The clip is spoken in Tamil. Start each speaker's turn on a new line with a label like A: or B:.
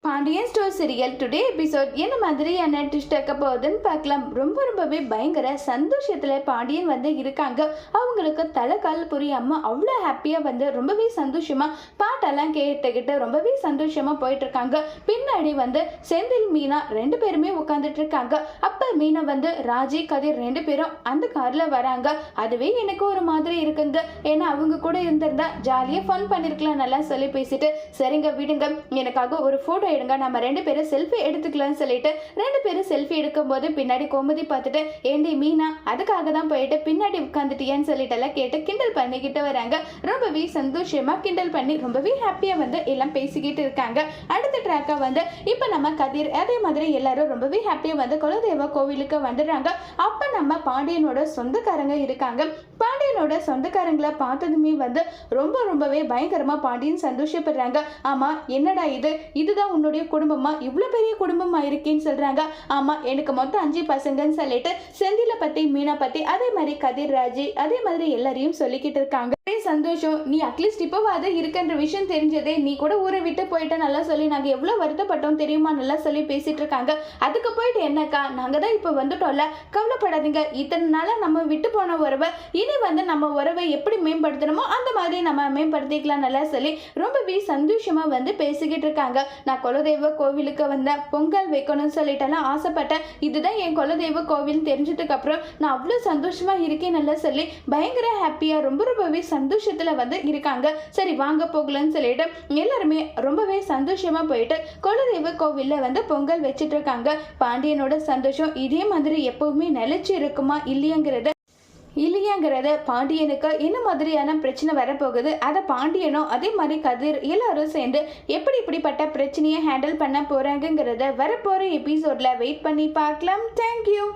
A: Pandian store serial today episode என்ன மாதிரியான ட்விஸ்ட் ஆக்க போகுதுன்னு பார்க்கலாம். ரொம்பவே பயங்கர சந்தோஷத்துல பாண்டியன் இருக்காங்க. அவங்களுக்கு தலைக்கால் புரியாம அவ்வளோ ஹாப்பியா ரொம்பவே சந்தோஷமா பாட்டெல்லாம் கேட்டுக்கிட்டு ரொம்பவே சந்தோஷமா போயிட்டு இருக்காங்க. பின்னாடி செந்தில் மீனா ரெண்டு பேருமே உட்காந்துட்டு இருக்காங்க. அப்ப மீனா ராஜி கதிர் ரெண்டு பேரும் அந்த கார்ல வராங்க. அதுவே எனக்கு ஒரு மாதிரி இருக்குங்க. ஏன்னா அவங்க கூட இருந்திருந்தா ஜாலியா ஃபன் பண்ணிருக்கலாம் நல்லா சொல்லி பேசிட்டு, சரிங்க விடுங்க, எனக்காக ஒரு போட்டோ எடுங்க, நம்ம ரெண்டு பேரும் செல்ஃபி எடுத்துக்கலாம்னு சொல்லிட்டு ரெண்டு பேரும் செல்ஃபி எடுக்கும்போது பின்னாடி கோமதி பார்த்துட்டு, ஏண்டி மீனா அதுக்காக தான் போயிட்டு பின்னாடி உட்காந்துட்டியான்னு சொல்லிட்டு எல்லாம் கேட்டு கிண்டல் பண்ணிக்கிட்டு வராங்க. ரொம்பவே சந்தோஷமா கிண்டல் பண்ணி ரொம்பவே ஹாப்பியா எல்லாம் பேசிக்கிட்டு இருக்காங்க. அடுத்த ட்ராக்கா இப்ப நம்ம கதிர் அதே மாதிரி எல்லாரும் ரொம்பவே ஹாப்பியா குலதெய்வ கோவிலுக்கு வந்துடுறாங்க. அப்ப நம்ம பாண்டியனோட சொந்தக்காரங்க இருக்காங்க. பாண்டியனோட சொந்தக்காரங்களை பார்த்ததுமே ரொம்பவே பயங்கரமா பாண்டியன் சந்தோஷப்படுறாங்க. ஆமா, என்னடா இதுதான் உன்னுடைய குடும்பமா, இவ்வளவு பெரிய குடும்பமா இருக்கேன்னு சொல்றாங்க. ஆமா, எனக்கு மொத்தம் 5 பசங்கன்னு சொல்லிட்டு செந்தில பத்தி மீனா பத்தி அதே மாதிரி கதிர் ராஜி அதே மாதிரி எல்லாரையும் சொல்லிக்கிட்டு இருக்காங்க. சந்தோஷம், நீ அட்லீஸ்ட் இப்போவாது இருக்குன்ற விஷயம் தெரிஞ்சதே, நீ கூட ஊரை விட்டு போயிட்ட நல்லா சொல்லி நாங்க எவ்வளவு வருத்தப்பட்டோம் தெரியுமா நல்லா சொல்லி பேசிட்டு இருக்காங்க. அதுக்கு போயிட்டு என்னக்கா, நாங்க தான் இப்ப வந்துட்டோம்ல, கவலைப்படாதீங்க, இத்தனை நாளா நம்ம விட்டு போன உறவை இனி நம்ம உறவை எப்படி மேம்படுத்தணுமோ அந்த மாதிரி நம்ம மேம்படுத்திக்கலாம் நல்லா சொல்லி ரொம்பவே சந்தோஷமா பேசிக்கிட்டு இருக்காங்க. நான் குலதெய்வ கோவிலுக்கு பொங்கல் வைக்கணும்னு சொல்லிட்டெல்லாம் ஆசைப்பட்டேன். இதுதான் என் குலதெய்வ கோவில் தெரிஞ்சதுக்கு அப்புறம் நான் அவ்வளவு சந்தோஷமா இருக்கேன் நல்லா சொல்லி பயங்கர ஹாப்பியா ரொம்பவே சந்தோஷத்துல இருக்காங்க. சரி வாங்க போகலன்னு சொல்லிட்டு எல்லாருமே ரொம்பவே சந்தோஷமா போயிட்டு குலதெய்வ கோவில்ல பொங்கல் வச்சிட்டு இருக்காங்க. பாண்டியனோட சந்தோஷம் இதே மாதிரி எப்பவுமே நிலைச்சு இருக்குமா இல்லையாங்கிறத பாண்டியனுக்கு என்ன மாதிரியான பிரச்சனை வரப்போகுது, அதை பாண்டியனும் அதே மாதிரி கதிர் எல்லாரும் சேர்ந்து இப்படிப்பட்ட பிரச்சனையை ஹேண்டில் பண்ண போறாங்கிறத வரப்போற எபிசோட்ல வெயிட் பண்ணி பார்க்கலாம். தேங்க்யூ.